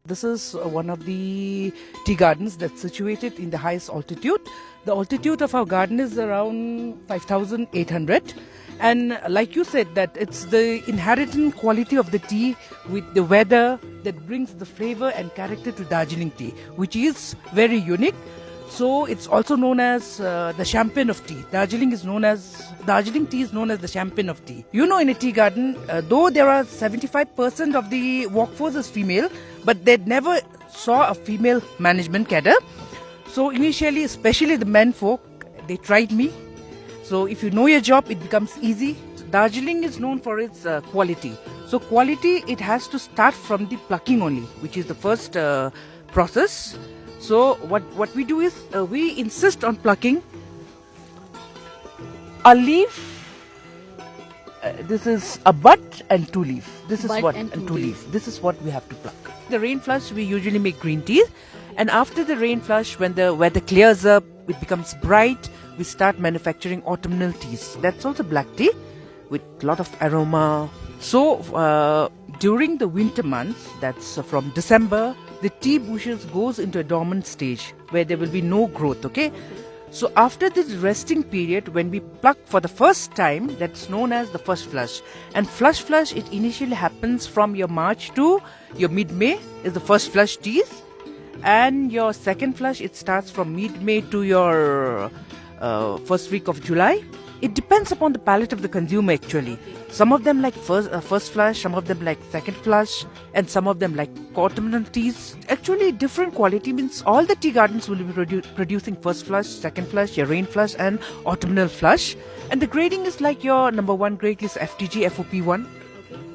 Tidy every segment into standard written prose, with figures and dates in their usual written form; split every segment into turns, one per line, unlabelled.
This is one of the tea gardens that's situated in the highest altitude. The altitude of our garden is around 5,800. And like you said, that it's the inherent quality of the tea with the weather that brings the flavor and character to Darjeeling tea, which is very unique. So it's also known as the champion of tea. Darjeeling tea is known as the champion of tea. You know, in a tea garden, though there are 75% of the workforce is female, but they never saw a female management cadre. So initially, especially the men folk, they tried me. So if you know your job, it becomes easy. Darjeeling is known for its quality. So quality, it has to start from the plucking only, which is the first process. So what we do is we insist on plucking a leaf. This is a bud and two leaf. This is
Bud
what
and
and
two
two
leaf.
leaf. This is what we have to pluck. The rain flush, we usually make green tea, and after the rain flush, when the weather clears up, it becomes bright. We start manufacturing autumnal teas. That's also black tea with a lot of aroma. So during the winter months, that's from December, the tea bushes goes into a dormant stage where there will be no growth. Okay. So after this resting period, when we pluck for the first time, that's known as the first flush. And flush, it initially happens from your March to your mid-May is the first flush teas. And your second flush, it starts from mid-May to your first week of July. It depends upon the palate of the consumer actually. Some of them like first flush, some of them like second flush, and some of them like autumnal teas. Actually, different quality means all the tea gardens will be producing first flush, second flush, your rain flush, and autumnal flush. And the grading is like your number one grade is FTG FOP1.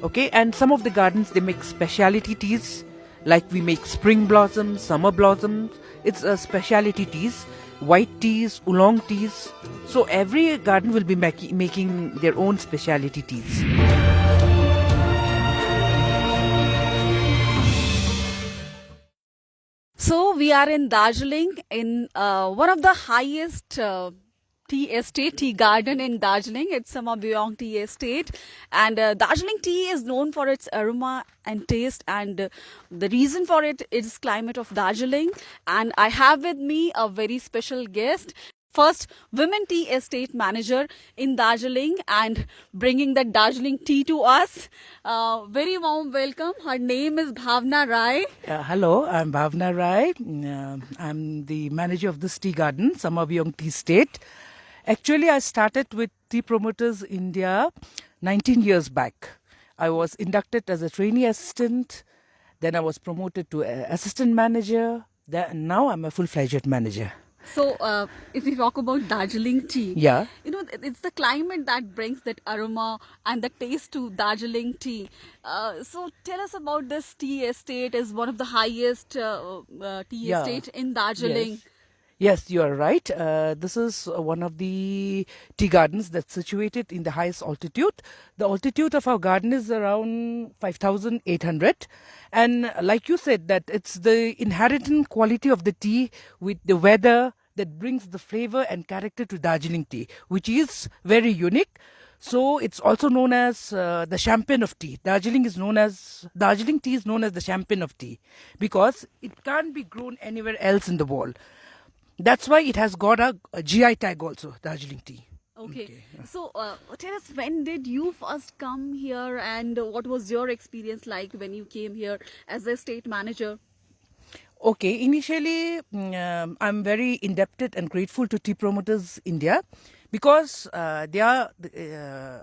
Okay, and some of the gardens they make specialty teas, like we make spring blossoms, summer blossoms. It's a specialty teas. White teas, oolong teas. So every garden will be making their own specialty teas.
So we are in Darjeeling in one of the highest tea garden in Darjeeling. It's Samabyong Tea Estate, and Darjeeling tea is known for its aroma and taste, and the reason for it is climate of Darjeeling. And I have with me a very special guest. First women tea estate manager in Darjeeling and bringing the Darjeeling tea to us. Very warm welcome. Her name is Bhavna Rai.
Hello, I'm Bhavna Rai. I'm the manager of this tea garden, Samabyong Tea Estate. Actually, I started with Tea Promoters India 19 years back. I was inducted as a trainee assistant. Then I was promoted to assistant manager. Now I'm a full-fledged manager.
So, if we talk about Darjeeling tea,
Yeah.
you know, it's the climate that brings that aroma and the taste to Darjeeling tea. So, tell us about this tea estate. Is one of the highest tea
Yeah.
estate in Darjeeling.
Yes, you are right. This is one of the tea gardens that's situated in the highest altitude. The altitude of our garden is around 5,800. And like you said, that it's the inherent quality of the tea with the weather that brings the flavor and character to Darjeeling tea, which is very unique. So it's also known as the champion of tea. Darjeeling tea is known as the champion of tea because it can't be grown anywhere else in the world. That's why it has got a GI tag also, Darjeeling tea.
Okay. So, tell us, when did you first come here, and what was your experience like when you came here as a state manager?
Okay, initially, I'm very indebted and grateful to Tea Promoters India because they are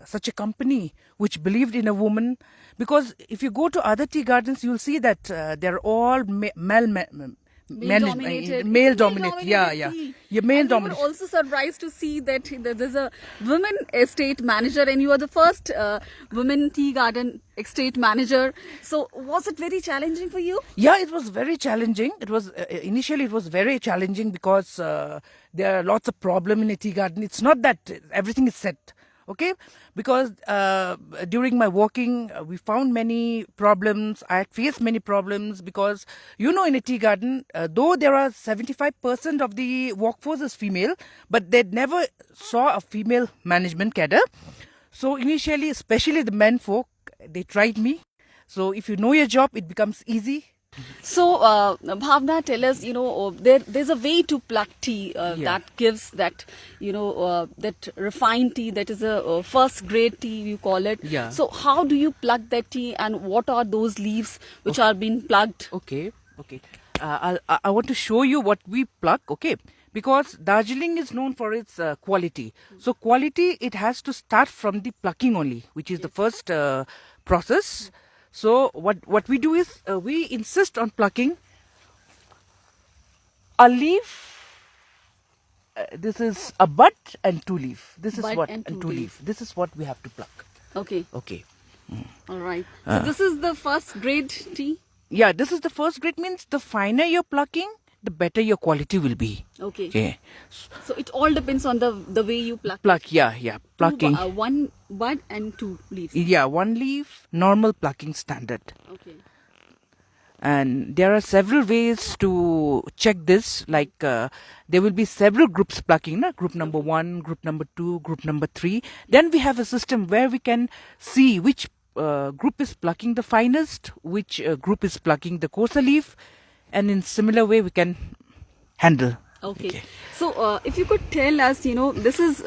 such a company which believed in a woman. Because if you go to other tea gardens, you'll see that they're all
Male-dominated.
male dominated. Yeah, yeah.
Tea.
Yeah, male
And we were
dominated.
also surprised to see that there's a women estate manager, and you are the first women tea garden estate manager. So, was it very challenging for you?
Yeah, it was very challenging. It was initially it was very challenging because there are lots of problem in a tea garden. It's not that everything is set, okay? Because during my working, we found many problems. I had faced many problems because you know, in a tea garden, though there are 75% of the workforce is female, but they never saw a female management cadre. So initially, especially the men folk, they tried me. So if you know your job, it becomes easy.
So, Bhavna, tell us, there's a way to pluck tea that gives that, that refined tea, that is a first grade tea, you call it.
Yeah.
So, how do you pluck that tea and what are those leaves which are being plucked?
Okay, okay. I want to show you what we pluck, okay? Because Darjeeling is known for its quality. So quality, it has to start from the plucking only, which is the first process. So what we do is we insist on plucking a leaf. This is a bud and two leaf. This is
Bud
what
and
and
two
two
leaf.
leaf. This is what we have to pluck.
Okay,
Okay.
all right. So, this is the first grade tea?
Yeah, this is the first grade, means the finer you're plucking, the better your quality will be.
Okay.
Okay.
So, it all depends on the way you pluck.
Pluck, yeah, plucking.
One bud and two leaves.
Yeah, one leaf, normal plucking standard.
Okay.
And there are several ways to check this. Like there will be several groups plucking, na? Group number 1, group number 2, group number 3. Then we have a system where we can see which group is plucking the finest, which group is plucking the coarser leaf, and in similar way we can handle.
Okay. So, if you could tell us, this is,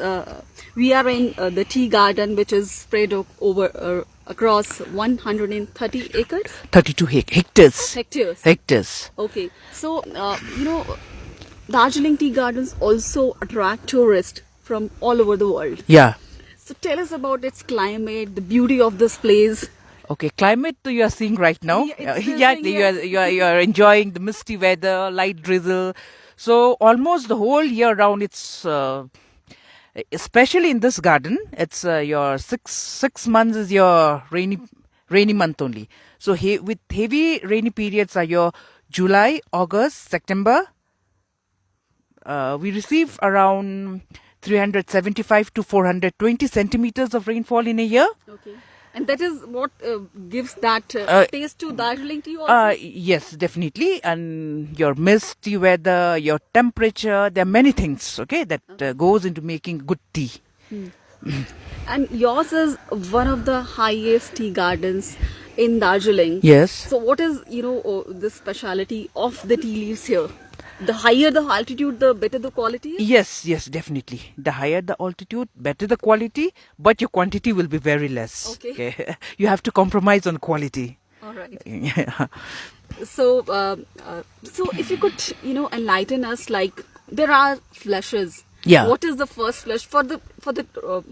we are in the tea garden which is spread over across 130 acres?
32 hectares.
Hectares.
Hectares.
Okay. So, Darjeeling tea gardens also attract tourists from all over the world.
Yeah.
So, tell us about its climate, the beauty of this place.
Okay, climate you are seeing right now.
Yeah, it's
Yeah,
drizzling,
you are enjoying the misty weather, light drizzle. So almost the whole year round, it's especially in this garden. It's your six months is your rainy month only. So with heavy rainy periods are your July, August, September. We receive around 375 to 420 centimeters of rainfall in a year.
Okay. And that is what gives that taste to Darjeeling tea also?
Yes, definitely. And your misty weather, your temperature, there are many things, okay, that goes into making good tea.
And yours is one of the highest tea gardens in Darjeeling.
Yes.
So what is, the speciality of the tea leaves here? The higher the altitude, the better the quality is?
Yes, definitely. The higher the altitude, better the quality, but your quantity will be very less.
Okay.
You have to compromise on quality.
All right.
Yeah.
So, so if you could, enlighten us, like there are flushes.
Yeah.
What is the first flush for the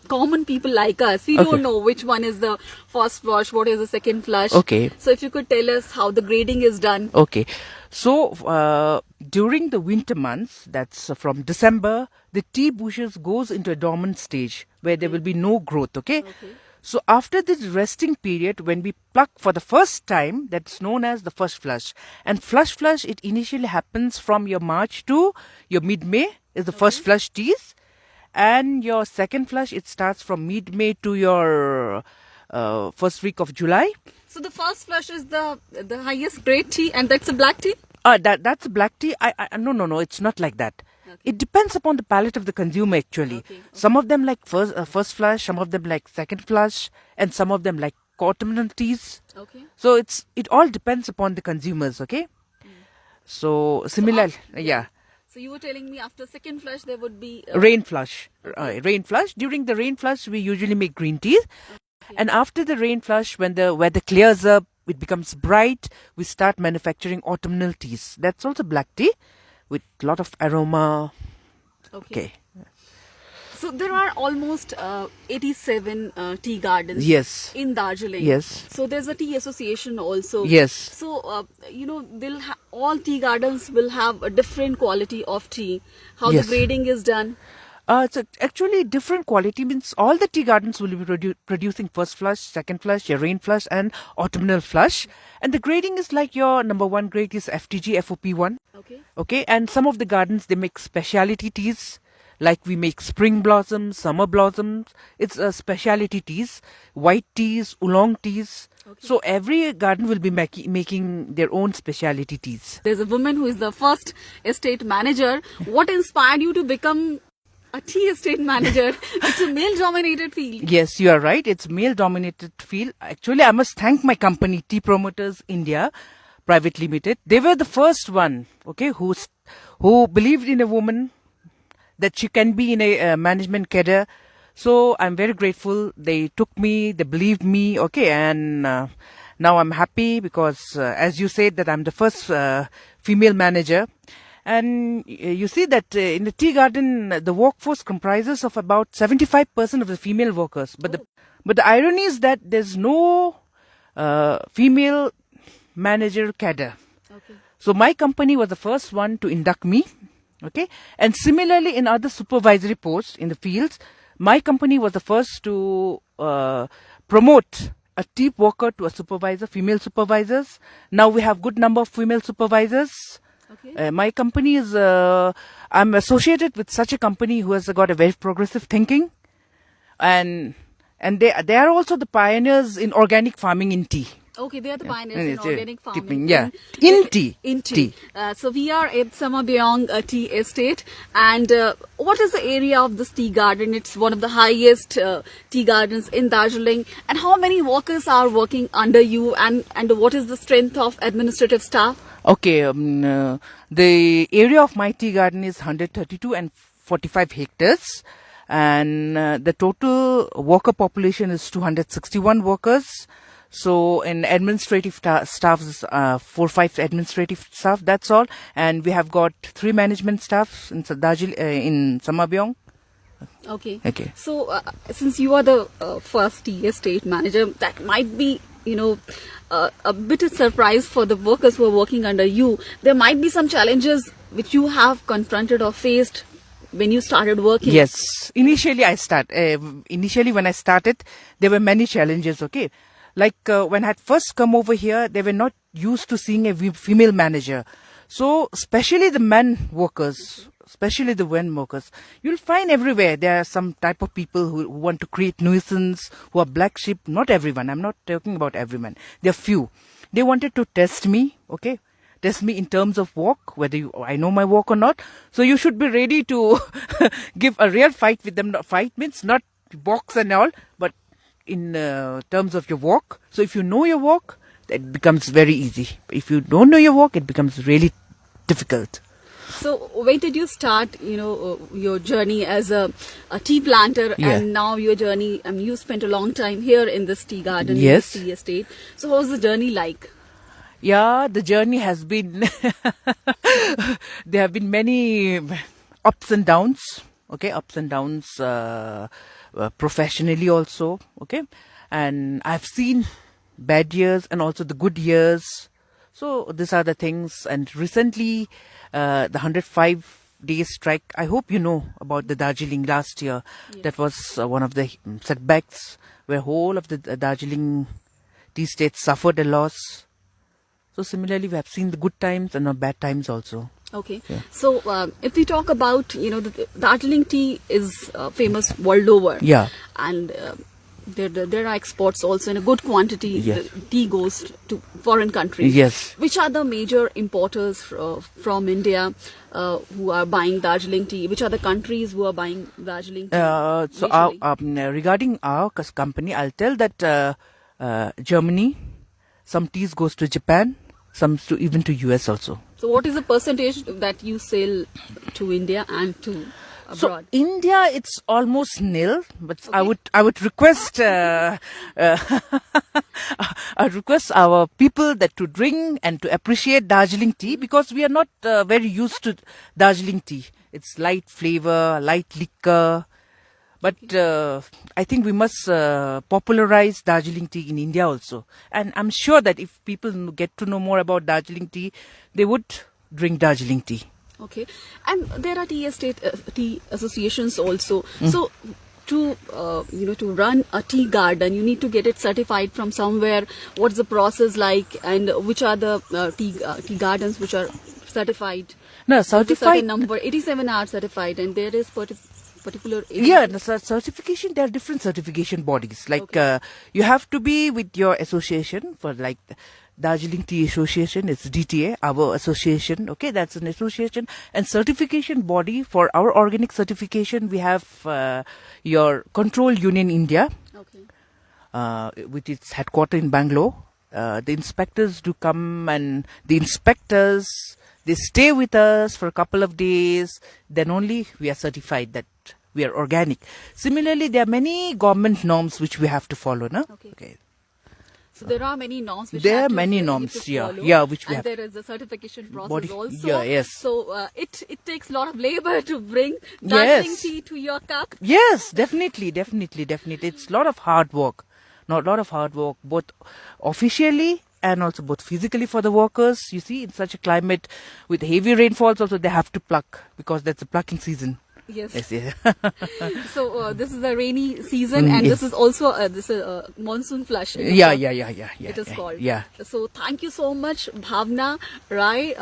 common people like us? We
Okay.
don't know which one is the first flush. What is the second flush?
Okay.
So if you could tell us how the grading is done.
Okay. So during the winter months, that's from December, the tea bushes goes into a dormant stage where there will be no growth. Okay. So after this resting period, when we pluck for the first time, that's known as the first flush. And flush, it initially happens from your March to your mid-May is the first flush teas. And your second flush, it starts from mid-May to your first week of July.
So the first flush is the highest grade tea, and that's a black tea?
That's black tea. No, it's not like that. It depends upon the palate of the consumer actually.
Okay.
Some of them like first flush, some of them like second flush, and some of them like autumnal teas.
Okay.
So it all depends upon the consumers, okay? So similar, yeah.
So you were telling me after second flush there would be
Rain flush. Rain flush. During the rain flush, we usually make green teas. And after the rain flush, when the weather clears up, it becomes bright, we start manufacturing autumnal teas. That's also black tea with a lot of aroma. Okay.
So there are almost 87 tea gardens
Yes.
in Darjeeling.
Yes.
So there's a tea association also.
Yes.
So all tea gardens will have a different quality of tea. How
Yes.
the grading is done.
It's actually different quality, means all the tea gardens will be producing first flush, second flush, your rain flush and autumnal flush. And the grading is like your number 1 grade is FTG, FOP1.
Okay.
Okay. And some of the gardens, they make specialty teas. Like we make spring blossoms, summer blossoms. It's specialty teas, white teas, oolong teas.
Okay.
So every garden will be making their own specialty teas.
There's a woman who is the first estate manager. What inspired you to become a tea estate manager? It's a male-dominated field.
Yes, you are right. It's male-dominated field. Actually, I must thank my company, Tea Promoters India, Private Limited. They were the first one, okay, who believed in a woman that she can be in a management cadre. So I'm very grateful. They took me, they believed me, okay, and now I'm happy because, as you said, that I'm the first female manager. And you see that in the tea garden, the workforce comprises of about 75% of the female workers. But the irony is that there's no female manager cadre.
Okay.
So my company was the first one to induct me. Okay. And similarly in other supervisory posts in the fields, my company was the first to promote a tea worker to a supervisor, female supervisors. Now we have good number of female supervisors.
Okay.
My company is, I'm associated with such a company who has got a very progressive thinking. And they are also the pioneers in organic farming in tea.
Okay, they are the pioneers in organic farming.
In tea.
In tea. So we are at Samabyong Tea Estate. And what is the area of this tea garden? It's one of the highest tea gardens in Darjeeling. And how many workers are working under you? And what is the strength of administrative staff?
Okay, the area of my tea garden is 132 and 45 hectares. And the total worker population is 261 workers. So in administrative staff is 4-5 administrative staff. That's all. And we have got 3 management staffs in Samabyong.
Okay.
Okay.
So since you are the first tea estate manager, that might be, a bit of surprise for the workers who are working under you. There might be some challenges which you have confronted or faced when you started working.
Yes. Initially when I started, there were many challenges, okay. Like when I had first come over here, they were not used to seeing a female manager. So especially the men workers, you'll find everywhere there are some type of people who want to create nuisance, who are black sheep. Not everyone. I'm not talking about everyone. There are few. They wanted to test me, okay. Test me in terms of work, whether I know my work or not. So you should be ready to give a real fight with them. Fight means not box and all, but in terms of your work. So if you know your work, it becomes very easy. If you don't know your work, it becomes really difficult.
So when did you start, your journey as a tea planter, and now your journey, you spent a long time here in this tea garden, in this tea estate. So how was the journey like?
Yeah, the journey has been, there have been many ups and downs, okay, professionally also, okay, and I've seen bad years and also the good years. So these are the things. And recently, the 105 days strike, I hope you know about the Darjeeling last year. Yes. That was one of the setbacks where whole of the Darjeeling tea state suffered a loss. So similarly, we have seen the good times and the bad times also.
Okay. Yeah. So if we talk about, the Darjeeling tea is famous world over. Yeah. And there are exports also in a good quantity. Yes. The tea goes to foreign countries. Yes. Which are the major importers from India who are buying Darjeeling tea? Which are the countries who are buying Darjeeling tea?
Regarding our company, I'll tell that Germany, some teas goes to Japan, some even to US also.
So what is the percentage that you sell to India and to abroad?
So India, it's almost nil, but okay. I would request I request our people that to drink and to appreciate Darjeeling tea, because we are not very used to Darjeeling tea. It's light flavor, light liquor. But I think we must popularize Darjeeling tea in India also. And I'm sure that if people get to know more about Darjeeling tea, they would drink Darjeeling tea.
Okay. And there are tea estate tea associations also. So to run a tea garden, you need to get it certified from somewhere. What's the process like, and which are the tea gardens which are certified?
No, certified
number 87 are certified, and there is particular
the certification. There are different certification bodies. Like okay. You have to be with your association. For like the Darjeeling Tea Association, it's DTA, our association. Okay, that's an association. And certification body for our organic certification, we have your Control Union India, okay, with its headquarters in Bangalore. The inspectors do come, and the inspectors, they stay with us for a couple of days. Then only we are certified that we are organic. Similarly, there are many government norms which we have to follow. No?
Okay. So there are many norms which
There
have
are
to
many
be-
norms,
to
yeah,
follow,
yeah, which we
and
have-
there is a certification process
Body-
also.
yeah, yes.
So it takes a lot of labor to bring Darjeeling
Yes.
tea to your cup.
Yes, definitely. It's a lot of hard work. Not a lot of hard work, both officially and also both physically for the workers. You see, in such a climate with heavy rainfalls, also they have to pluck because that's the plucking season.
Yes.
Yes.
So this is the rainy season, and
yes.
this is also this is monsoon flush.
Yeah.
It is called.
Yeah.
So thank you so much, Bhavna Rai,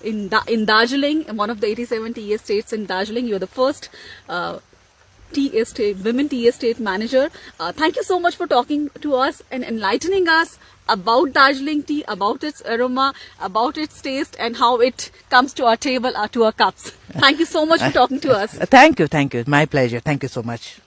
in Darjeeling, one of the 87 tea estates in Darjeeling. You're the first women tea estate manager. Thank you so much for talking to us and enlightening us about Darjeeling tea, about its aroma, about its taste, and how it comes to our table, to our cups. Thank you so much for talking to us.
Thank you. My pleasure. Thank you so much.